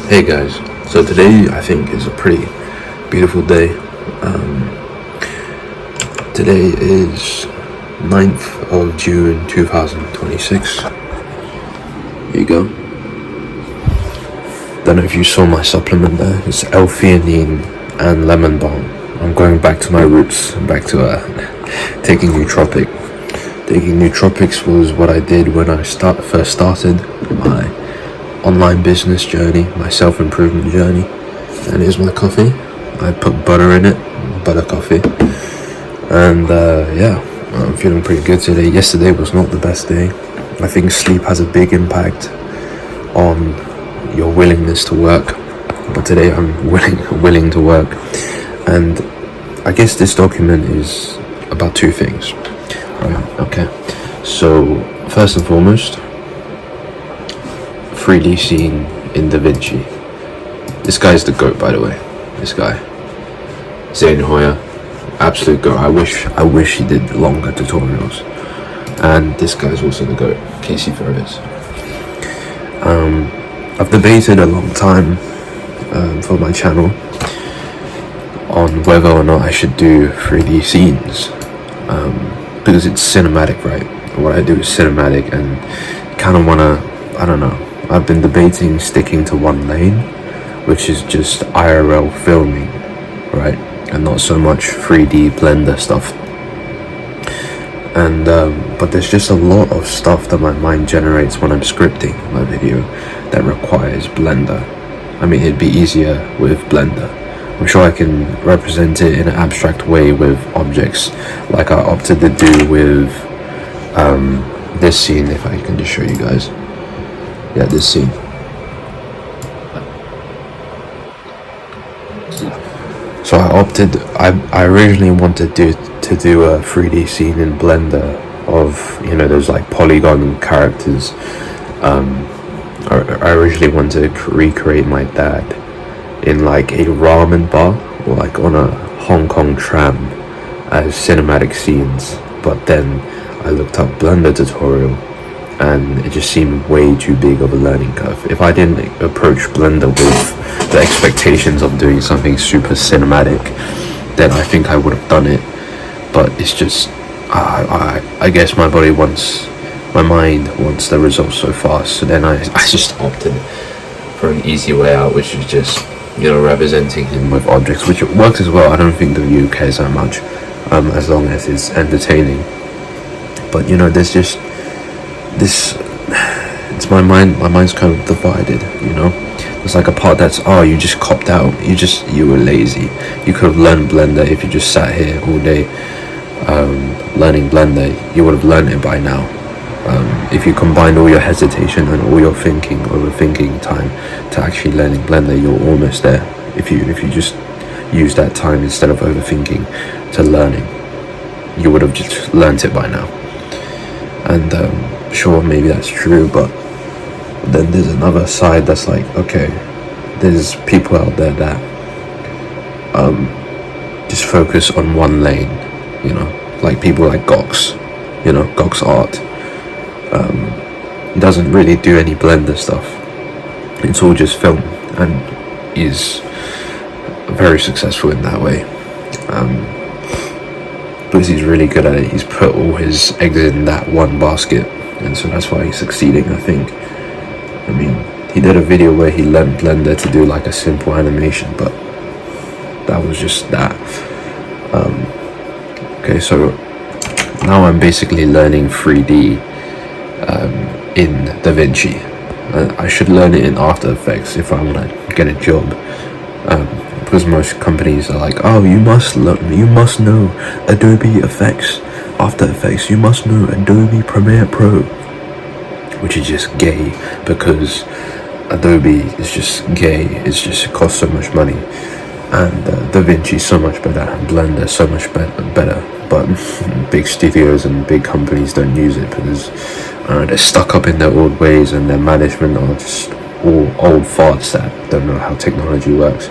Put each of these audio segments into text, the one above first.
Hey guys, so today I think is a pretty beautiful day. Today is 9th of June 2026. Here you go. Don't know if you saw my supplement there. It's L-theanine and lemon balm. I'm going back to my roots, back to taking nootropic. Taking nootropics was what I did when I first started my online business journey, my self-improvement journey. And here's my coffee. I put butter in it, butter coffee. And I'm feeling pretty good today. Yesterday was not the best day. I think sleep has a big impact on your willingness to work. But today I'm willing to work. And I guess this document is about two things. Okay. So first and foremost, 3D scene in Da Vinci. This guy's the GOAT, by the way. This guy, Zane Hoyer, absolute GOAT. I wish he did longer tutorials. And this guy's also the GOAT, Casey Ferris. I've debated a long time for my channel on whether or not I should do 3D scenes because it's cinematic, right? What I do is cinematic, and kind of wanna, I don't know. I've been debating sticking to one lane, which is just IRL filming, right? And not so much 3D Blender stuff. And but there's just a lot of stuff that my mind generates when I'm scripting my video that requires Blender. I mean, it'd be easier with Blender. I'm sure I can represent it in an abstract way with objects, like I opted to do with this scene. If I can just show you guys. Yeah, this scene. So I originally wanted to do a 3D scene in Blender of, those like polygon characters. I originally wanted to recreate my dad in like a ramen bar or like on a Hong Kong tram as cinematic scenes. But then I looked up Blender tutorial, and it just seemed way too big of a learning curve. If I didn't approach Blender with the expectations of doing something super cinematic, then I think I would have done it. But it's just, I guess my mind wants the results so fast. So then I just opted for an easy way out, which is just, representing him with objects, which works as well. I don't think the view cares that much, as long as it's entertaining. But there's just this, it's my mind's kind of divided. There's like a part that's, you just copped out, you were lazy, you could have learned Blender if you just sat here all day learning Blender. You would have learned it by now. If you combined all your hesitation and all your overthinking time to actually learning Blender, you're almost there. If you just use that time instead of overthinking to learning, you would have just learned it by now. And sure, maybe that's true, but then there's another side that's like, okay, there's people out there that just focus on one lane, like people like Gox, Gox Art. Doesn't really do any Blender stuff. It's all just film, and is very successful in that way. Because he's really good at it. He's put all his eggs in that one basket, and so that's why he's succeeding, I think. I mean, he did a video where he learned Blender to do like a simple animation, but that was just that. Okay, so now I'm basically learning 3D in Da Vinci. I should learn it in After Effects if I want to get a job. Because most companies are like, you must know Adobe Effects, After Effects, you must know Adobe Premiere Pro, which is just gay, because Adobe is just gay. It costs so much money, and Da Vinci so much better, and Blender so much better. But big studios and big companies don't use it because they're stuck up in their old ways, and their management are just all old farts that don't know how technology works.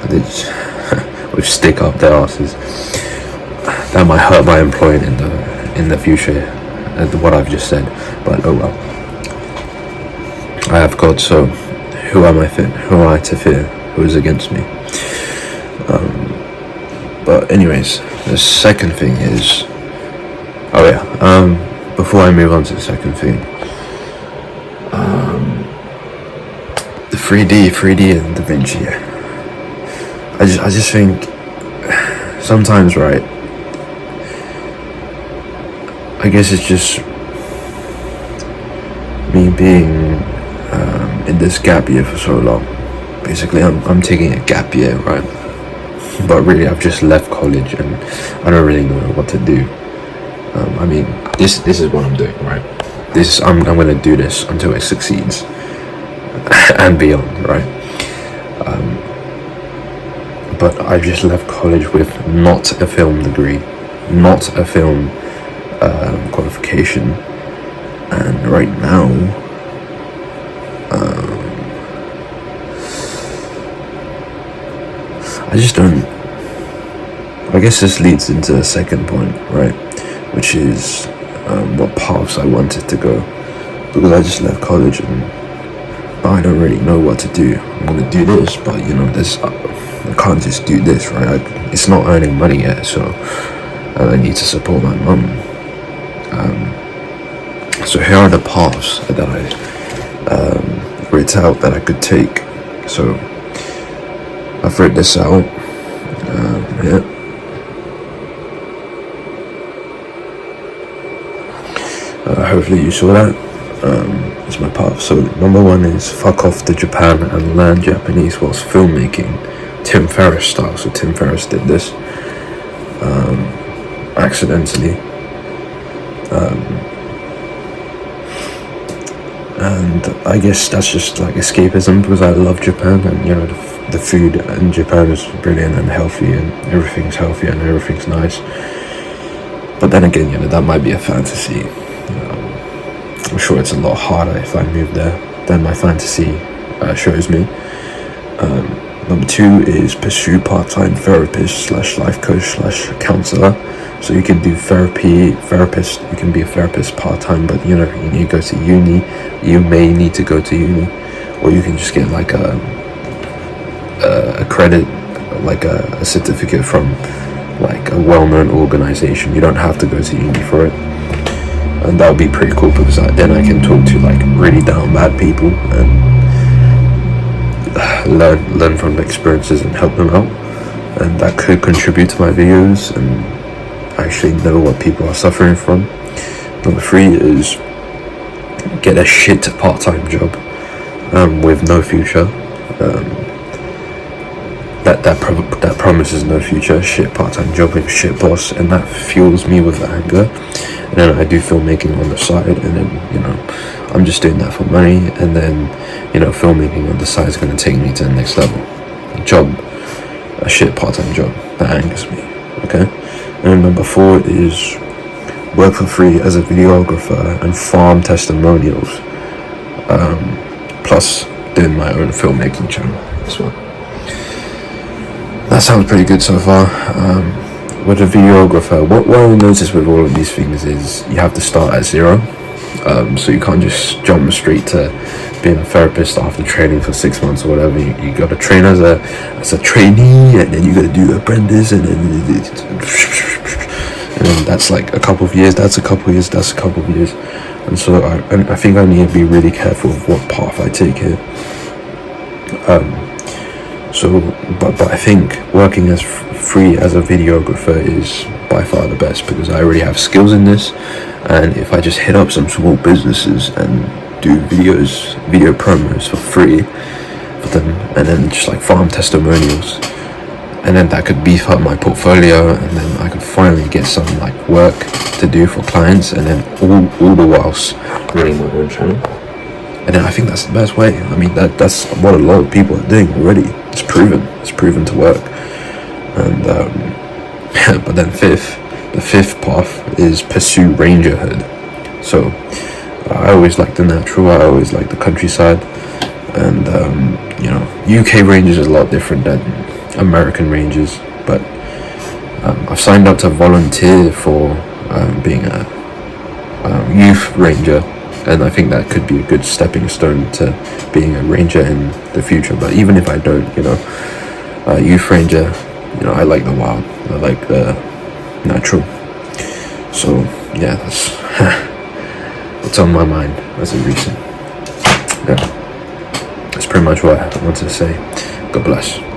They just would stick up their asses. That might hurt my employment in the future, what I've just said. But oh well. I have got, so who am I to fear? Who is against me? But anyways, the second thing is, before I move on to the second thing, the 3D and Da Vinci. I just think sometimes, right, I guess it's just me being in this gap year for so long. Basically, I'm taking a gap year, right? But really, I've just left college and I don't really know what to do. I mean, this is what I'm doing, right? I'm gonna do this until it succeeds and beyond, right? But I just left college with not a film degree, not a film qualification, and right now, I just don't. I guess this leads into the second point, right? Which is what paths I wanted to go, because I just left college and I don't really know what to do. I'm gonna do this, but I can't just do this, right? It's not earning money yet, so I need to support my mum. So here are the paths that I wrote out that I could take. So I've written this out. Hopefully you saw that. It's my path. So number one is fuck off to Japan and learn Japanese whilst filmmaking, Tim Ferriss style. So Tim Ferriss did this accidentally, and I guess that's just like escapism, because I love Japan, and the food in Japan is brilliant and healthy, and everything's healthy and everything's nice. But then again, that might be a fantasy. I'm sure it's a lot harder if I move there than my fantasy shows me. Number two is pursue part-time therapist / life coach / counselor. So you can do therapist, you can be a therapist part-time, but you need to go to uni. You may need to go to uni, or you can just get like a credit, like a certificate from like a well-known organization. You don't have to go to uni for it. And that would be pretty cool, because then I can talk to like really down bad people and learn from the experiences and help them out, and that could contribute to my videos and actually know what people are suffering from. Number three is get a shit part-time job with no future. That promises no future. Shit part-time job with shit boss, and that fuels me with anger. And then I do filmmaking on the side, and then I'm just doing that for money, and then filmmaking on the side is going to take me to the next level. A shit part-time job that angers me. Okay. And number four is work for free as a videographer and farm testimonials, plus doing my own filmmaking channel as well. That sounds pretty good so far. With a videographer, what I noticed with all of these things is you have to start at zero. So you can't just jump straight to being a therapist after training for 6 months or whatever. You got to train as a trainee, and then you got to do apprentice, and then that's like a couple of years. That's a couple of years. That's a couple of years. And so I think I need to be really careful of what path I take here. But I think working as free as a videographer is by far the best, because I already have skills in this, and if I just hit up some small businesses and do video promos for free for them, and then just like farm testimonials, and then that could beef up my portfolio, and then I could finally get some like work to do for clients, and then all the whilst running my own channel. And then I think that's the best way. I mean, that's what a lot of people are doing already. It's proven to work. And but then the fifth path is pursue rangerhood. So I always like the natural. I always like the countryside. And UK rangers is a lot different than American rangers. But I've signed up to volunteer for being a youth ranger and I think that could be a good stepping stone to being a ranger in the future. But even if I don't, youth ranger, I like the wild, I like the natural. So yeah, that's what's on my mind as of recent. Yeah, that's pretty much what I wanted to say. God bless.